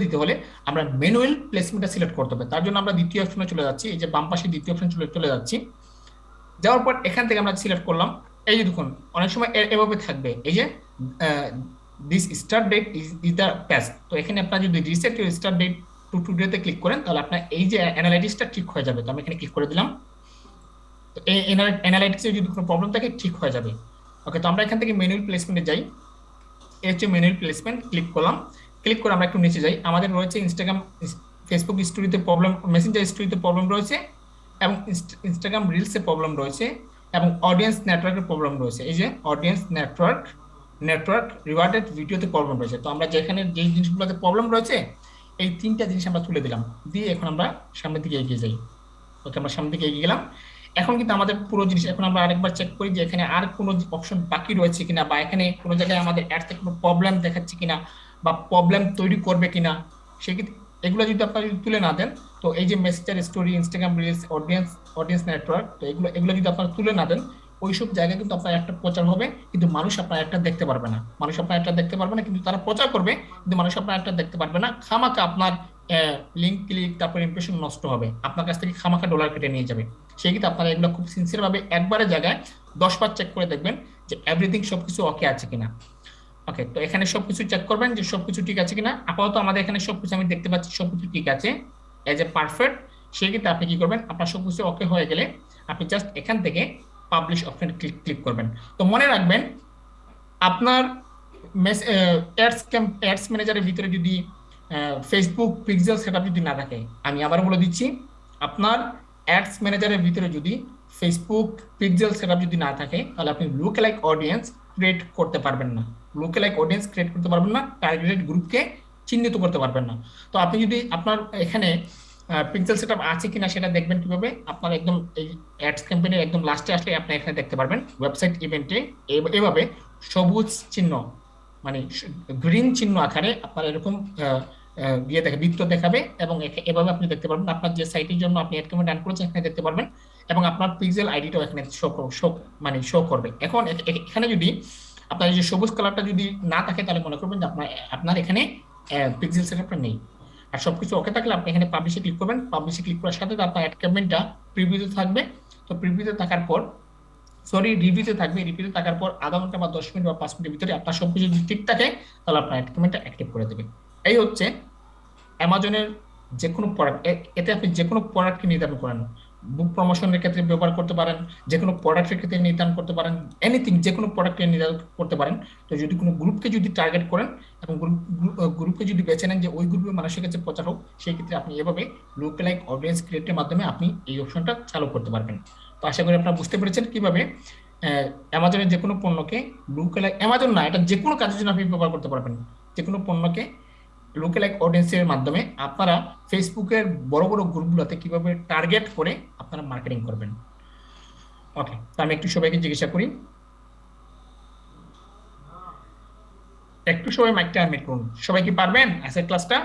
দিতে হলে আমরা ম্যানুয়াল প্লেসমেন্টটা সিলেক্ট করতে হবে। তার জন্য আমরা দ্বিতীয় অপশনে চলে যাচ্ছি, এই যে বাম পাশে দ্বিতীয় অপশন চলে যাচ্ছি। যাওয়ার পর এখান থেকে আমরা সিলেক্ট করলাম, এই যে দেখুন অনেক সময় এভাবে থাকবে, এই যে this start date is the past. তো এখানে আপনার যদি reset your start date to টুডেতে ক্লিক করেন তাহলে আপনার এই যে অ্যানালাইটিক্সটা ঠিক হয়ে যাবে। তো আমি এখানে ক্লিক করে দিলাম, তো এই অ্যানালাইটিক্সে যদি কোনো প্রবলেম থাকে ঠিক হয়ে যাবে। ওকে, তো আমরা এখান থেকে ম্যানুয়াল প্লেসমেন্টে যাই, এই হচ্ছে ম্যানুয়াল প্লেসমেন্ট, ক্লিক করলাম। ক্লিক করে আমরা একটু নিচে যাই, আমাদের রয়েছে ইনস্টাগ্রাম ফেসবুক স্টোরিতে প্রবলেম, মেসেঞ্জার স্টোরিতে প্রবলেম রয়েছে, এবং ইনস্টাগ্রাম রিলসে প্রবলেম রয়েছে, এবং অডিয়েন্স নেটওয়ার্কের প্রবলেম রয়েছে। এই যে অডিয়েন্স নেটওয়ার্ক রিওয়ার্ডেড ভিডিওতে প্রবলেম রয়েছে। তো আমরা যেখানে যেই জিনিসগুলোতে প্রবলেম রয়েছে এই তিনটা জিনিস আমরা তুলে দিলাম, দিয়ে এখন আমরা সামনের দিকে এগিয়ে যাই। ওকে, আমরা সামনের দিকে এগিয়ে গেলাম। এখন কিন্তু আমাদের পুরো জিনিস, এখন আমরা আরেকবার চেক করি যে এখানে আর কোনো অপশন বাকি রয়েছে কিনা, বা এখানে কোনো জায়গায় আমাদের অ্যাডসে কোনো প্রবলেম দেখাচ্ছে কিনা, বা প্রবলেম তৈরি করবে কিনা। সেক্ষেত্রে এগুলো যদি আপনারা যদি তুলে না দেন, তো এই যে Messenger story, Instagram reels, audience network, তো এগুলো যদি আপনারা তুলে না দেন, ওইসব জায়গায় কিন্তু আপনার একটা প্রচার হবে, কিন্তু মানুষ আপনার একটা দেখতে পারবে না। কিন্তু তারা প্রচার করবে, কিন্তু মানুষ আপনার একটা দেখতে পারবে না। খামাকা আপনার লিঙ্ক ক্লিক তারপর ইমপ্রেশন নষ্ট হবে, আপনার কাছ থেকে খামাকা ডলার কেটে নিয়ে যাবে। সেই ক্ষেত্রে আপনারা এগুলো খুব সিনসিয়ার ভাবে একবারে জায়গায় 10 বার চেক করে দেখবেন যে এভরিথিং সবকিছু ওকে আছে কিনা। ওকে, তো এখানে সবকিছু চেক করবেন যে সবকিছু ঠিক আছে কিনা। আপাতত আমাদের এখানে সবকিছু আমি দেখতে পাচ্ছি সবকিছু ঠিক আছে, এজ এ পারফেক্ট। সেই ক্ষেত্রে আপনি কি করবেন, আপনার সবকিছু ওকে হয়ে গেলে আপনি জাস্ট এখান থেকে পাবলিশ অপশন ক্লিক করবেন। তো মনে রাখবেন, আপনার অ্যাডস ম্যানেজারের ভিতরে যদি ফেসবুক পিক্সেল সেটআপ যদি না থাকে, আমি আবার বলে দিচ্ছি, আপনার অ্যাডস ম্যানেজারের ভিতরে যদি ফেসবুক পিক্সেল সেটআপ যদি না থাকে তাহলে আপনি লুকঅ্যালাইক অডিয়েন্স ক্রিয়েট করতে পারবেন না। টার্গেটেড গ্রুপকে চিহ্নিত করতে পারবেন না। তো আপনি যদি আপনার এখানে পিক্সেল সেটআপ আছে কিনা সেটা দেখবেন কিভাবে, আপনার একদম এই অ্যাডস ক্যাম্পেইনের একদম লাস্টে আসলে আপনি এখানে দেখতে পারবেন ওয়েবসাইট ইভেন্টে এভাবে সবুজ চিহ্ন, মানে গ্রিন চিহ্ন আকারে আপনার এরকম বৃত্ত দেখাবে, এবং এভাবে আপনি দেখতে পারবেন আপনার যে সাইটের জন্য আপনি অ্যাড ক্যাম্পেইন রান করেছেন এখানে দেখতে পারবেন, এবং আপনার পিক্সেল আইডিটাও এখানে শো করবে। এখন এখানে যদি আপনার এই যে সবুজ কালারটা যদি না থাকে তাহলে মনে করবেন যে আপনার এখানে পিক্সেল সেটআপটা নেই। আর সবকিছু ওকে থাকলে আপনি এখানে পাবলিশে ক্লিক করবেন, পাবলিশে ক্লিক করার সাথে আপনার অ্যাড ক্যাম্পেইনটা প্রিভিউতে থাকবে। তো প্রিভিউতে থাকার পর রিভিউতে থাকবে, রিভিউতে থাকার পর আধা ঘন্টা বা 10 মিনিট বা 5 মিনিটের ভিতরে আপনার সবকিছু যদি ঠিক থাকে তাহলে আপনার অ্যাড ক্যাম্পেইনটা অ্যাক্টিভ করে দেবে। এই হচ্ছে অ্যামাজনের যে কোনো প্রোডাক্ট, এতে আপনি যে কোনো প্রোডাক্টকে নির্ধারণ করেন, বুক প্রমোশনের ক্ষেত্রে ব্যবহার করতে পারেন, যে কোনো প্রোডাক্টের ক্ষেত্রে নির্ধারণ করতে পারেন, এনিথিং যে কোনো প্রোডাক্টকে নির্ধারণ করতে পারেন। তো যদি কোনো গ্রুপকে যদি টার্গেট করেন এবং গ্রুপকে যদি বেছে নেন যে ওই গ্রুপের মানুষের কাছে প্রচার হোক, সেই ক্ষেত্রে আপনি এভাবে লুকঅ্যালাইক অডিয়েন্স ক্রিয়েটের মাধ্যমে আপনি এই অপশনটা চালু করতে পারবেন। তো আশা করি আপনারা বুঝতে পেরেছেন কিভাবে অ্যামাজনের যে কোনো পণ্যকে লুকঅ্যালাইক, অ্যামাজন না, এটা যে কোনো কাজের জন্য আপনি ব্যবহার করতে পারবেন। যে কোনো পণ্যকে লুকঅ্যালাইক অডিয়েন্সের মাধ্যমে আপনারা ফেসবুকের বড় বড় গ্রুপগুলোতে কিভাবে টার্গেট করে আপনারা মার্কেটিং করবেন। ওকে, তো আমি একটু সবাইকে জিজ্ঞাসা করি, একটু সবাই মাইকটা আনমিউট করুন। সবাই কি পারবেন আজকের ক্লাসটা?